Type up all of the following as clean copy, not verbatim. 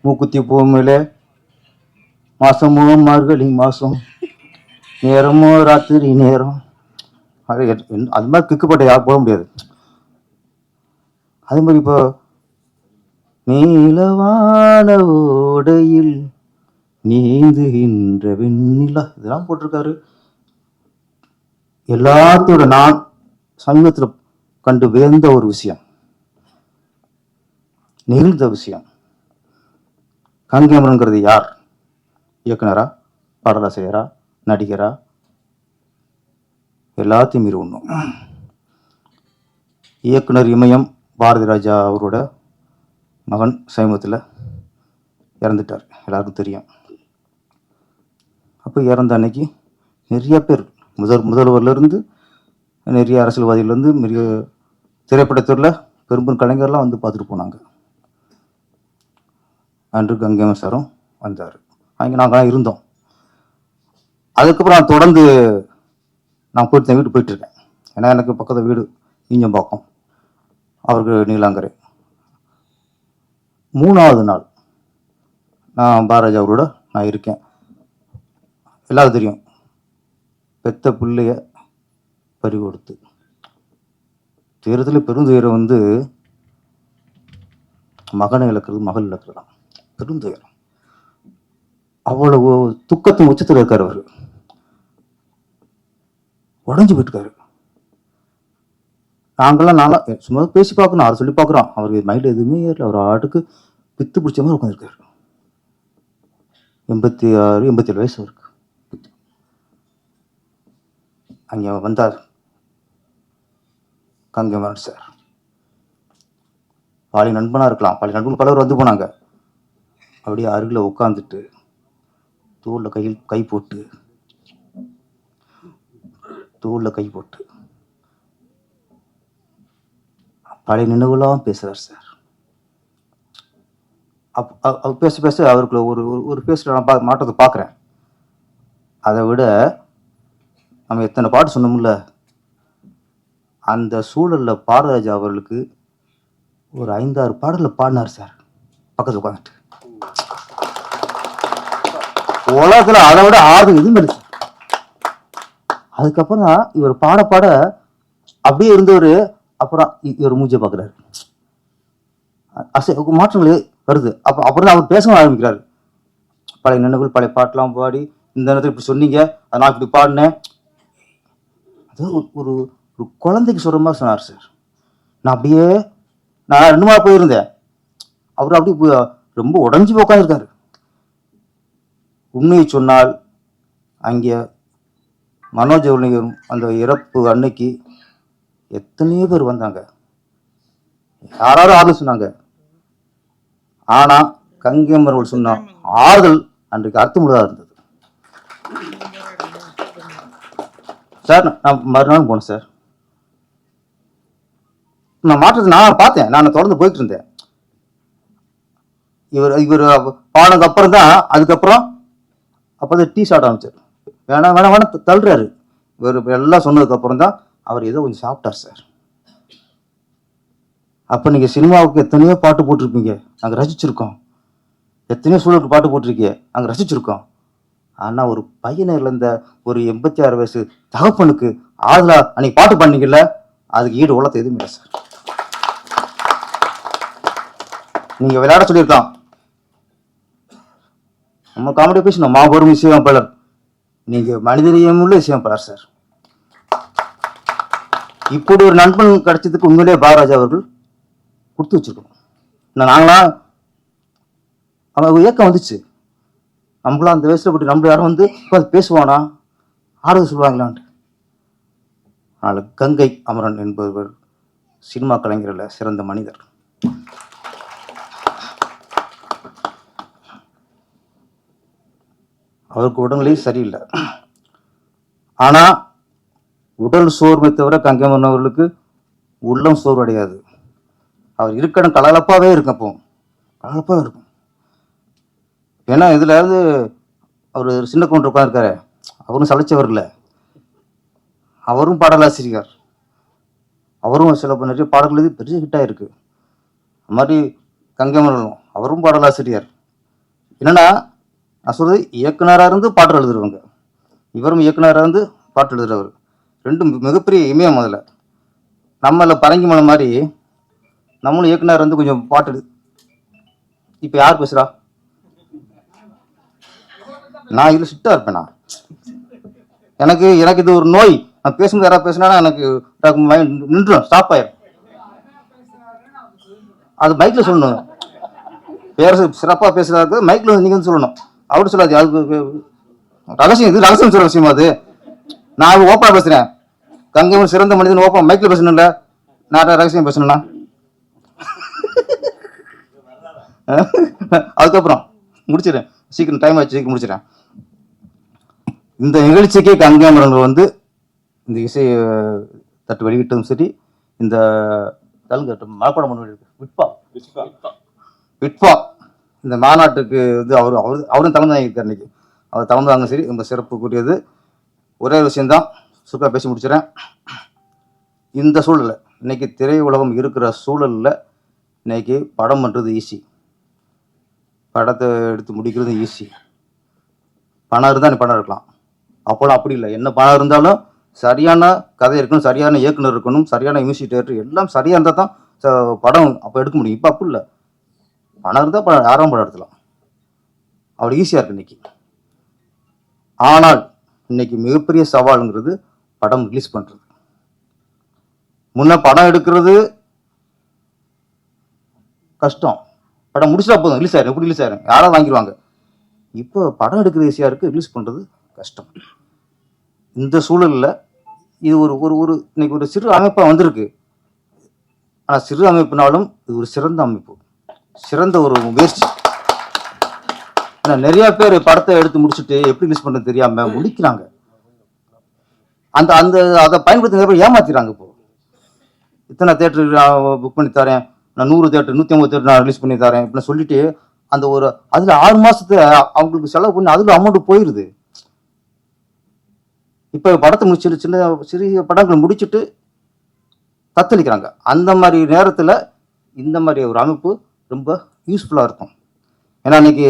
மூக்குத்தி பூமியில மாசமோ மார்கழி மாசம் நேரமோ ராத்திரி நேரம். அது மாதிரி கிக்குப்பட்ட யாரும் போட முடியாது. அதே மாதிரி இப்போ நீலவான ஓடையில் நீந்துகின்ற வெண்ணிலா இதெல்லாம் போட்டிருக்காரு. எல்லாத்தோட நான் சமீபத்தில் கண்டு வியந்த ஒரு விஷயம், நிகழ்ந்த விஷயம். கங்கேமரன்கிறது யார்? இயக்குனரா, பாடலாசிரியரா, நடிகரா? எல்லாத்தையும் மீறி ஒன்றும். இயக்குனர் இமயம் பாரதி ராஜா அவரோட மகன் சமீபத்தில் இறந்துட்டார், எல்லாருக்கும் தெரியும். அப்போ இறந்த அன்னைக்கு நிறைய பேர், முதல்வர்லேருந்து நிறைய அரசியல்வாதிகள்லேருந்து நிறைய திரைப்படத்துறையில் பெரும் கலைஞர்லாம் வந்து பார்த்துட்டு போனாங்க. அன்று கங்கேமன் சாரும் வந்தார். அங்கே நாங்கள் இருந்தோம். அதுக்கப்புறம் நான் தொடர்ந்து நான் போயிட்டு வீட்டு போயிட்டுருக்கேன். ஏன்னா எனக்கு பக்கத்து வீடு ஈஞ்சம்பாக்கம், அவருக்கு நீலாங்கரை. 3வது நாள் நான் பாரதி அவரோட நான் இருக்கேன். எல்லாரும் தெரியும், பெத்த பிள்ளைய பறி கொடுத்து துயரத்தில் பெருந்துயரம் வந்து மகனை இழக்கிறது, மகள் இழக்கிறது பெருந்துயரம். அவ்வளவு துக்கத்தின் உச்சத்தில் இருக்கார். அவர் உடஞ்சி போயிட்டுருக்காரு. நாங்களாம் சும்மா பேசி பார்க்கணும், அதை சொல்லி பார்க்குறோம். அவருக்கு மைண்டில் எதுவுமே ஏறல. அவர் ஆட்டுக்கு பித்து பிடிச்ச மாதிரி உட்காந்துருக்காரு. 86, 87 வயசு அவருக்கு. அங்கே வந்தார் கங்கேமரன் சார். பாலி நண்பனாக இருக்கலாம், பாலி நண்பன் பலவர் வந்து போனாங்க. அப்படியே அருகில் உட்காந்துட்டு தோளில் கை போட்டு பழைய நினைவுலாம் பேசுகிறார் சார். பேச பேச அவருக்குள்ள ஒரு பேசுகிற நான் மாற்றத்தை பார்க்குறேன். அதை விட நம்ம எத்தனை பாட்டு சொன்னோம்ல, அந்த சூழலில் பாரதிராஜா அவர்களுக்கு ஒரு 5-6 பாடலில் பாடினார் சார், பக்கத்தில் உட்காந்துட்டு. உலகத்தில் அதை விட ஆர்வம் எதுவும் இல்லை. அதுக்கப்புறம் தான் இவர் பாட பாட அப்படியே இருந்தவர். அப்புறம் இவர் மூஞ்சியை பார்க்குறாரு, மாற்றங்கள் வருது. அப்புறம் தான் அவர் பேசவும் ஆரம்பிக்கிறாரு. பழைய நினைவுகள், பழைய பாட்டெலாம் பாடி, இந்த நேரத்தில் இப்படி சொன்னீங்க, அதை நான் இப்படி பாடினேன். அது ஒரு குழந்தைக்கு சொல்கிற மாதிரி சொன்னார் சார். நான் 2 நாள் போயிருந்தேன். அவர் அப்படி ரொம்ப உடஞ்சி போய் உட்காந்துருக்காரு. உண்மையை சொன்னால் அங்கே மனோஜ் அந்த இறப்பு அன்னைக்கு எத்தனையோ பேர் வந்தாங்க, யாராரும் ஆறுதல் சொன்னாங்க. ஆனா கங்கேமரன் சொன்ன ஆறுதல் அன்றைக்கு அர்த்தமுள்ளதாக இருந்தது சார். நான் மறுநாள் போனேன் சார். நான் மாற்றத்தை நான் பார்த்தேன். நான் தொடர்ந்து போயிட்டு இருந்தேன். இவர் பானதுக்கு அப்புறம் தான், அதுக்கப்புறம் அப்போதான் டீ சாப்பிட ஆரம்பிச்சார். வேணாம் தள்ளுறாரு. இவர் எல்லாம் சொன்னதுக்கு அப்புறம் தான் அவர் ஏதோ கொஞ்சம் சாப்பிட்டார் சார். அப்போ நீங்கள் சினிமாவுக்கு எத்தனையோ பாட்டு போட்டிருப்பீங்க, நாங்கள் ரசிச்சிருக்கோம். எத்தனையோ சூழலுக்கு பாட்டு போட்டிருக்கீங்க, நாங்கள் ரசிச்சிருக்கோம். ஆனால் ஒரு பையனை இழந்த ஒரு 86 வயசு தகப்பனுக்கு ஆதலா அன்னைக்கு பாட்டு பண்ணீங்கல்ல, அதுக்கு ஈடு உலகத்தை எதுவும் இல்லை சார். நீங்கள் விளையாட சொல்லியிருக்கலாம். நம்ம காமெடி பேசணும், மாபெரும் இசையமைப்பாளர். நீங்கள் மனிதநேயமுள்ள இசையமைப்பாளர் சார். இப்படி ஒரு நண்பன் கிடைச்சதுக்கு உண்மையிலே பாரதிராஜா அவர்கள் கொடுத்து வச்சிருக்கணும். நாங்களாம் அவங்க இயக்கம் வந்துச்சு, நம்மளாம் அந்த வயசுல போட்டு நம்ம யாரும் வந்து பேசுவானா, ஆறுதல் சொல்லுவாங்களான்ட்டு. அதனால் கங்கை அமரன் என்பவர் சினிமா கலைஞரில் சிறந்த மனிதர். அவருக்கு உடல்நிலை சரியில்லை. ஆனால் உடல் சோர்வை தவிர கங்கேமரன் அவர்களுக்கு உள்ளம் சோர்வு அடையாது. அவர் இருக்கணும் கலகலப்பாகவே இருக்கும். அப்போ கலகலப்பாக இருக்கும். ஏன்னா இதுல இருந்து அவர் சின்ன கவுண்டர் உட்காந்துருக்காரு, அவரும் சளைச்சவர் இல்லை. அவரும் பாடலாசிரியர். அவரும் சில நிறைய பாடல்கள் பெரிய ஹிட்டாக இருக்கு. அது மாதிரி கங்கேமரனும் அவரும் பாடலாசிரியர். என்னன்னா நான் சொல்றது இயக்குனராக இருந்து பாட்டு எழுதுறவங்க, இவரும் இயக்குனராக இருந்து பாட்டு எழுதுறவர், ரெண்டும் மிகப்பெரிய இமயம். முதல்ல நம்மள பரங்கி மலை மாதிரி நம்மளும் இயக்குனர் வந்து கொஞ்சம் பாட்டு இப்போ யார் பேசுறா? நான் இதில் ஸ்ட்ரிக்டாக இருப்பேனா? எனக்கு எனக்கு இது ஒரு நோய். நான் பேசும்போது யாராவது பேசினா எனக்கு மைண்ட் நின்றுடும், ஸ்டாப் ஆயிடும். அது மைக்கில் சொல்லணும். சிறப்பாக பேசுறாரு மைக்கில் வந்து நீங்கள் வந்து சொல்லணும். அப்படி சொல்லாது, அதுக்கு ரகசியம். இது ரகசியம் சொல்ற விஷயமா அது? நான் ஓப்பனாக பேசுகிறேன். கங்கை சிறந்த மனிதன் ஓப்பன் மைக்கில் பேசணும்ல, நான் ரகசியம் பேசணும்னா அதுக்கப்புறம் முடிச்சிடறேன். சீக்கிரம் டைம் ஆச்சு, சீக்கிரம் முடிச்சிடறேன். இந்த நிகழ்ச்சிக்கு கங்கைமரங்கள் வந்து இந்த இசை தட்டு வெளியிட்டதும் சரி, இந்த மனப்பாடம் பண்ண விட்பா இந்த மாநாட்டுக்கு வந்து அவரும் தலைமை இருக்கார். இன்னைக்கு அவர் தலைமைதாங்க சரி, ரொம்ப சிறப்புக்குரியது. ஒரே விஷயம்தான் சுருக்கா பேசி முடிச்சிடறேன். இந்த சூழலில் இன்னைக்கு திரை உலகம் இருக்கிற சூழலில் இன்னைக்கு படம் பண்ணுறது ஈஸி, படத்தை எடுத்து முடிக்கிறது ஈஸி. பணம் இருந்தால் நீ படம் எடுக்கலாம். அப்போலாம் அப்படி இல்லை. என்ன பணம் இருந்தாலும் சரியான கதை இருக்கணும், சரியான இயக்குனர் இருக்கணும், சரியான மியூசிக் டைரக்டர் எல்லாம் சரியாக இருந்தால் தான் படம் அப்போ எடுக்க முடியும். இப்போ அப்படி இல்லை. பணம் இருந்தால் படம் யாரும் படம் எடுத்துலாம். அவ்வளோ ஈஸியாக இருக்கு இன்னைக்கு. ஆனால் இன்னைக்கு மிகப்பெரிய சவாலுங்கிறது படம் ரிலீஸ் பண்ணுறது. முன்ன படம் எடுக்கிறது கஷ்டம், படம் முடிச்சா போதும், ரிலீஸ் ஆயிரும், எப்படி ரிலீஸ் ஆயிரும், யாராவது வாங்கிடுவாங்க. இப்போ படம் எடுக்கிறது ஈஸியாக இருக்குது, ரிலீஸ் பண்ணுறது கஷ்டம். இந்த சூழலில் இது ஒரு ஒரு ஒரு இன்னைக்கு ஒரு சிறு அமைப்பாக வந்திருக்கு. ஆனால் சிறு அமைப்புனாலும் இது ஒரு சிறந்த அமைப்பு, சிறந்த ஒரு முயற்சி. ஏன்னா நிறைய பேர் படத்தை எடுத்து முடிச்சுட்டு எப்படி ரிலீஸ் பண்ணுறது தெரியாமல் முடிக்கிறாங்க. அந்த அந்த அதை பயன்படுத்தி நிறைய பேர் ஏமாத்திடுறாங்க. இப்போ இத்தனை தேட்டர் புக் பண்ணி தரேன், நான் 100 தேட்டர் 150 தேட்டர் நான் ரிலீஸ் பண்ணி தரேன் இப்படின்னு சொல்லிட்டு அந்த ஒரு அதில் 6 மாதத்தை அவங்களுக்கு செலவு பண்ணி அதில் அமௌண்ட் போயிடுது. இப்போ படத்தை முடிச்சுட்டு சின்ன சிறிய படங்கள் முடிச்சுட்டு தத்தளிக்கிறாங்க. அந்த மாதிரி நேரத்தில் இந்த மாதிரி ஒரு அமைப்பு ரொம்ப யூஸ்ஃபுல்லாக இருக்கும். ஏன்னா இன்னைக்கு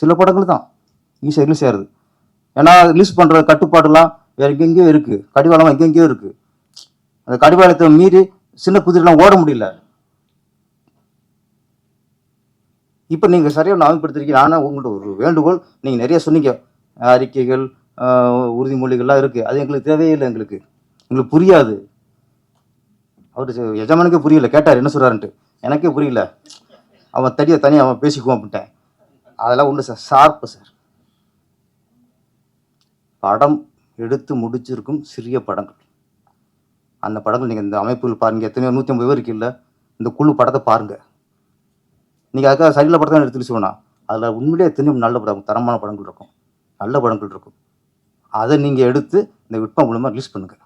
சில படங்கள் தான் ஈஸியாக ரிலீஸ் ஆயிடுது. ஏன்னா ரிலீஸ் பண்ணுற கட்டுப்பாடுலாம் வேறு எங்கெங்கேயோ இருக்குது, கடிவாளமாக எங்கெங்கேயோ இருக்குது. அந்த கடிவாளத்தை மீறி சின்ன குதிரைலாம் ஓட முடியல. இப்போ நீங்கள் சரியாக அமைப்படுத்திருக்கீங்க. ஆனால் உங்கள்கிட்ட ஒரு வேண்டுகோள், நீங்கள் நிறைய சொன்னீங்க, அறிக்கைகள் உறுதிமொழிகள்லாம் இருக்குது, அது எங்களுக்கு தேவையில்லை, எங்களுக்கு புரியாது. அவர் எஜமானுக்கே புரியல, கேட்டார் என்ன சொல்கிறாருன்ட்டு, எனக்கே புரியல. அவன் தனியாக அவன் பேசிக்குவான் அப்படின்ட்டேன். அதெல்லாம் உண்டு சார், ஷார்ப்பு சார். படம் எடுத்து முடிச்சிருக்கும் சிறிய படங்கள், அந்த படங்கள் நீங்கள் இந்த அமைப்புகள் பாருங்கள். எத்தனையோ 150 பேர் இருக்குல்ல, இந்த குழு படத்தை பாருங்கள். நீங்கள் அதுக்காக சரியில்லை படத்தை எடுத்துட்டு சொல்லணும். அதில் உண்மையிலே எத்தனையோ நல்ல படம், தரமான படங்கள் இருக்கும், நல்ல படங்கள் இருக்கும். அதை நீங்கள் எடுத்து இந்த விட்பா மூலமாக ரிலீஸ் பண்ணுங்கள்.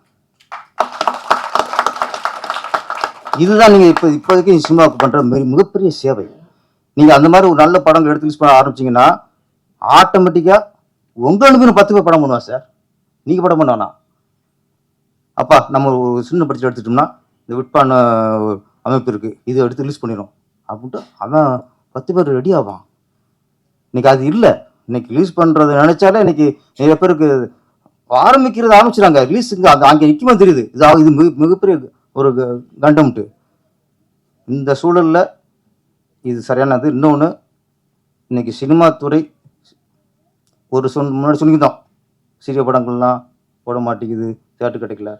இதுதான் நீங்கள் இப்போதைக்கு சினிமாவுக்கு பண்ணுற மிகப்பெரிய சேவை. நீங்கள் அந்த மாதிரி ஒரு நல்ல படங்கள் எடுத்து ரிலீஸ் பண்ண ஆரம்பிச்சிங்கன்னா ஆட்டோமேட்டிக்காக உங்கள் அனுப்பின 10 பேர் படம் பண்ணுவான் சார். நீங்கள் படம் பண்ணுவானா? அப்பா நம்ம ஒரு சின்ன பட்ஜெட் எடுத்துட்டோம்னா இந்த விட்பான அமைப்பு இருக்குது, இதை எடுத்து ரிலீஸ் பண்ணிடும் அப்படின்ட்டு அவன் 10 பேர் ரெடி ஆவான். இன்னைக்கு அது இல்லை. இன்னைக்கு ரிலீஸ் பண்ணுறது நினைச்சாலே இன்னைக்கு நிறைய பேருக்கு ஆரம்பிக்கிறது ஆரம்பிச்சிடாங்க. ரிலீஸுங்க அது அங்கே நிற்குமா தெரியுது. இது மிகப்பெரிய ஒரு கண்டம்ட்டு. இந்த சூழலில் இது சரியானது. இன்னொன்று, இன்னைக்கு சினிமா துறை ஒரு முன்னாடி சொல்லிக்கிட்டோம், சிறிய படங்கள்லாம் போட மாட்டேங்குது, தேட்டர் கிடைக்கல.